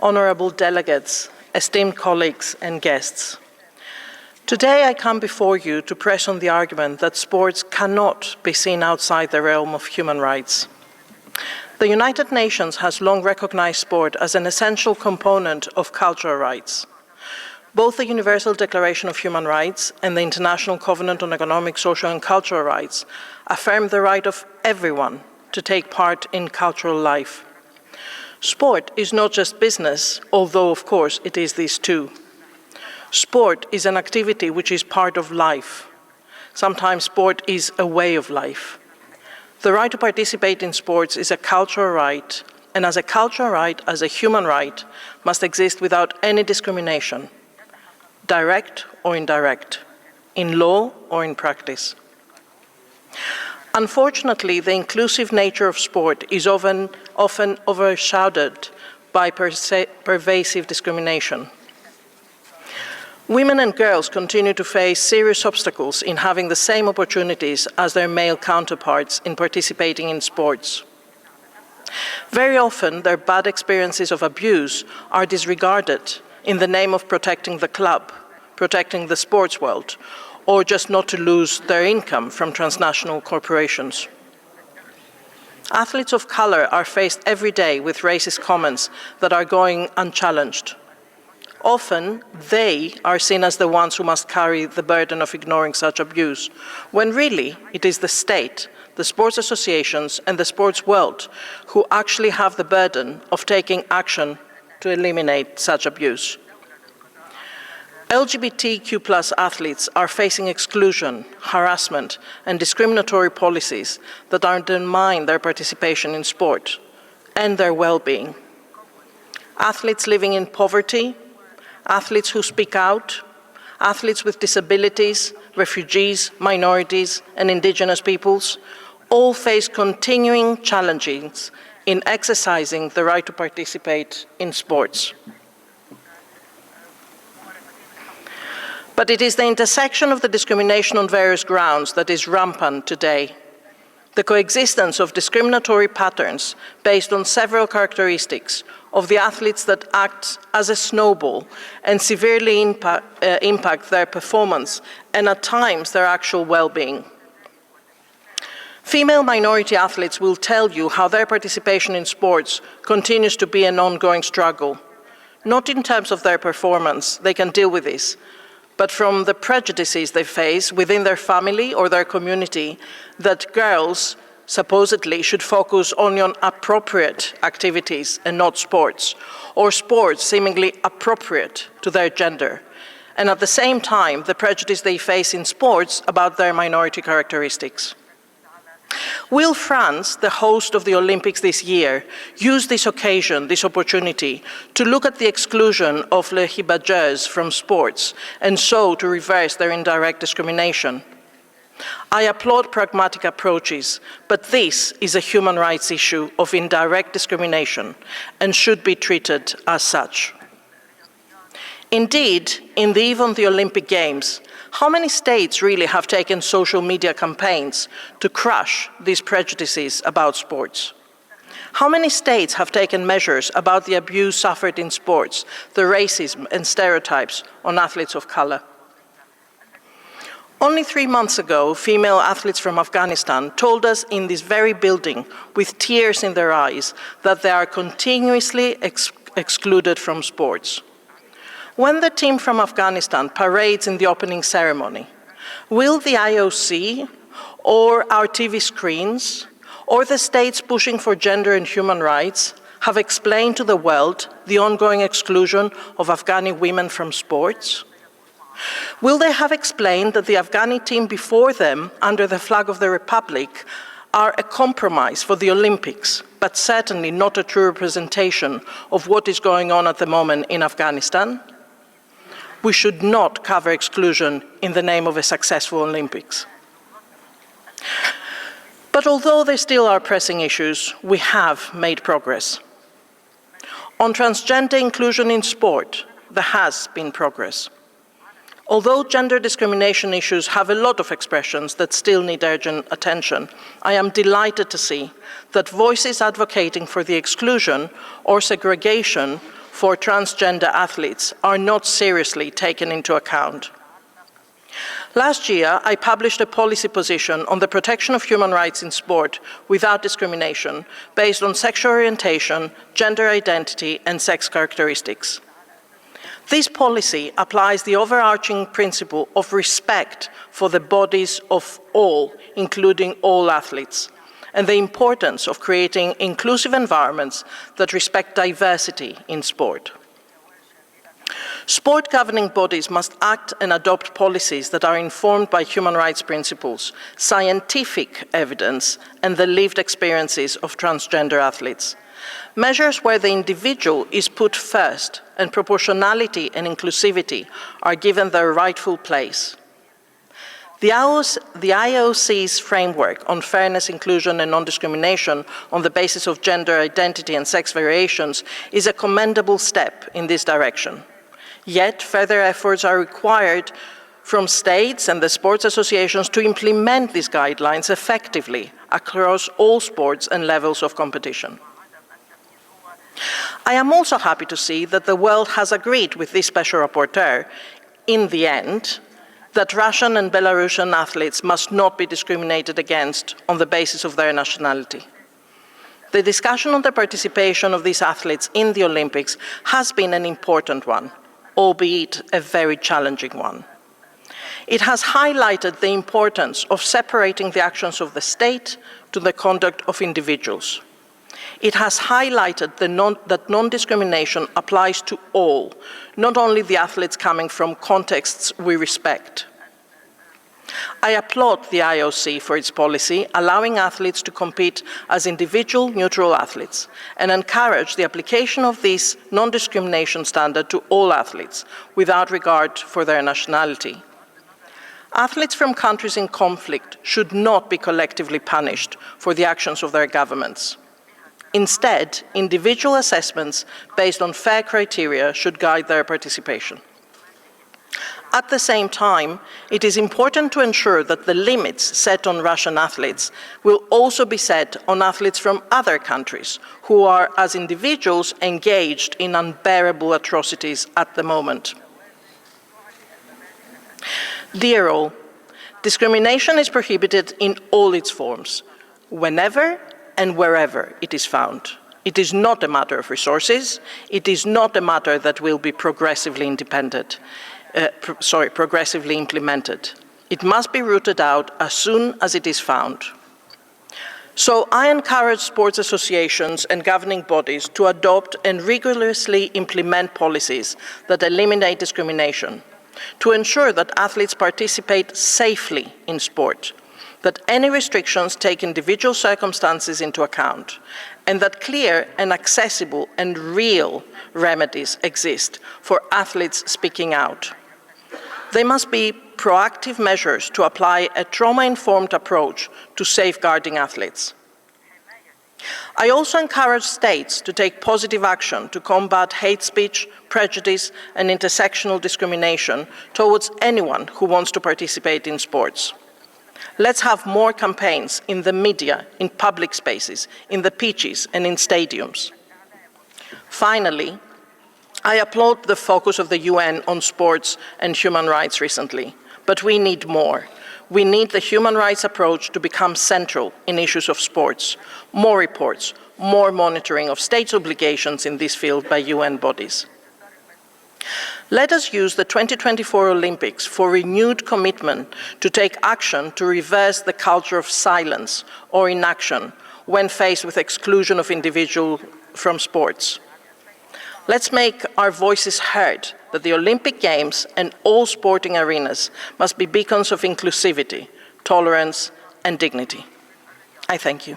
honorable delegates, esteemed colleagues and guests. Today I come before you to press on the argument that sports cannot be seen outside the realm of human rights. The United Nations has long recognized sport as an essential component of cultural rights. Both the Universal Declaration of Human Rights and the International Covenant on Economic, Social and Cultural Rights affirm the right of everyone to take part in cultural life. Sport is not just business, although of course it is this too. Sport is an activity which is part of life. Sometimes sport is a way of life. The right to participate in sports is a cultural right, and as a cultural right, as a human right, must exist without any discrimination, direct or indirect, in law or in practice. Unfortunately, the inclusive nature of sport is often overshadowed by pervasive discrimination. Women and girls continue to face serious obstacles in having the same opportunities as their male counterparts in participating in sports. Very often, their bad experiences of abuse are disregarded in the name of protecting the club, protecting the sports world, or just not to lose their income from transnational corporations. Athletes of color are faced every day with racist comments that are going unchallenged. Often, they are seen as the ones who must carry the burden of ignoring such abuse, when really it is the state, the sports associations, and the sports world who actually have the burden of taking action to eliminate such abuse. LGBTQ+ athletes are facing exclusion, harassment, and discriminatory policies that undermine their participation in sport and their well-being. Athletes living in poverty, athletes who speak out, athletes with disabilities, refugees, minorities, and indigenous peoples all face continuing challenges in exercising the right to participate in sports. But it is the intersection of the discrimination on various grounds that is rampant today. The coexistence of discriminatory patterns based on several characteristics of the athletes that act as a snowball and severely impact their performance and at times their actual well-being. Female minority athletes will tell you how their participation in sports continues to be an ongoing struggle. Not in terms of their performance, they can deal with this, but from the prejudices they face within their family or their community that girls supposedly should focus only on appropriate activities and not sports, or sports seemingly appropriate to their gender, and at the same time the prejudice they face in sports about their minority characteristics. Will France, the host of the Olympics this year, use this occasion, this opportunity, to look at the exclusion of les hibadeurs from sports and so to reverse their indirect discrimination? I applaud pragmatic approaches, but this is a human rights issue of indirect discrimination and should be treated as such. Indeed, in the eve of the Olympic Games, how many states really have taken social media campaigns to crush these prejudices about sports? How many states have taken measures about the abuse suffered in sports, the racism and stereotypes on athletes of color? Only 3 months ago, female athletes from Afghanistan told us in this very building, with tears in their eyes, that they are continuously excluded from sports. When the team from Afghanistan parades in the opening ceremony, will the IOC or our TV screens or the states pushing for gender and human rights have explained to the world the ongoing exclusion of Afghani women from sports? Will they have explained that the Afghani team before them, under the flag of the Republic, are a compromise for the Olympics, but certainly not a true representation of what is going on at the moment in Afghanistan? We should not cover exclusion in the name of a successful Olympics. But although there still are pressing issues, we have made progress. On transgender inclusion in sport, there has been progress. Although gender discrimination issues have a lot of expressions that still need urgent attention, I am delighted to see that voices advocating for the exclusion or segregation for transgender athletes are not seriously taken into account. Last year, I published a policy position on the protection of human rights in sport without discrimination based on sexual orientation, gender identity, and sex characteristics. This policy applies the overarching principle of respect for the bodies of all, including all athletes, and the importance of creating inclusive environments that respect diversity in sport. Sport governing bodies must act and adopt policies that are informed by human rights principles, scientific evidence, and the lived experiences of transgender athletes. Measures where the individual is put first and proportionality and inclusivity are given their rightful place. The IOC's framework on fairness, inclusion, and non-discrimination on the basis of gender identity and sex variations is a commendable step in this direction. Yet, further efforts are required from states and the sports associations to implement these guidelines effectively across all sports and levels of competition. I am also happy to see that the world has agreed with this special rapporteur, in the end, that Russian and Belarusian athletes must not be discriminated against on the basis of their nationality. The discussion on the participation of these athletes in the Olympics has been an important one, albeit a very challenging one. It has highlighted the importance of separating the actions of the state to the conduct of individuals. It has highlighted that non-discrimination applies to all, not only the athletes coming from contexts we respect. I applaud the IOC for its policy, allowing athletes to compete as individual neutral athletes, and encourage the application of this non-discrimination standard to all athletes, without regard for their nationality. Athletes from countries in conflict should not be collectively punished for the actions of their governments. Instead, individual assessments based on fair criteria should guide their participation. At the same time, it is important to ensure that the limits set on Russian athletes will also be set on athletes from other countries who are, as individuals, engaged in unbearable atrocities at the moment. Dear all, discrimination is prohibited in all its forms, whenever and wherever it is found. It is not a matter of resources. It is not a matter that will be progressively implemented. It must be rooted out as soon as it is found. So I encourage sports associations and governing bodies to adopt and rigorously implement policies that eliminate discrimination, to ensure that athletes participate safely in sport, that any restrictions take individual circumstances into account, and that clear and accessible and real remedies exist for athletes speaking out. There must be proactive measures to apply a trauma-informed approach to safeguarding athletes. I also encourage states to take positive action to combat hate speech, prejudice, and intersectional discrimination towards anyone who wants to participate in sports. Let's have more campaigns in the media, in public spaces, in the pitches, and in stadiums. Finally, I applaud the focus of the UN on sports and human rights recently, but we need more. We need the human rights approach to become central in issues of sports, more reports, more monitoring of states' obligations in this field by UN bodies. Let us use the 2024 Olympics for renewed commitment to take action to reverse the culture of silence or inaction when faced with exclusion of individuals from sports. Let's make our voices heard that the Olympic Games and all sporting arenas must be beacons of inclusivity, tolerance, and dignity. I thank you.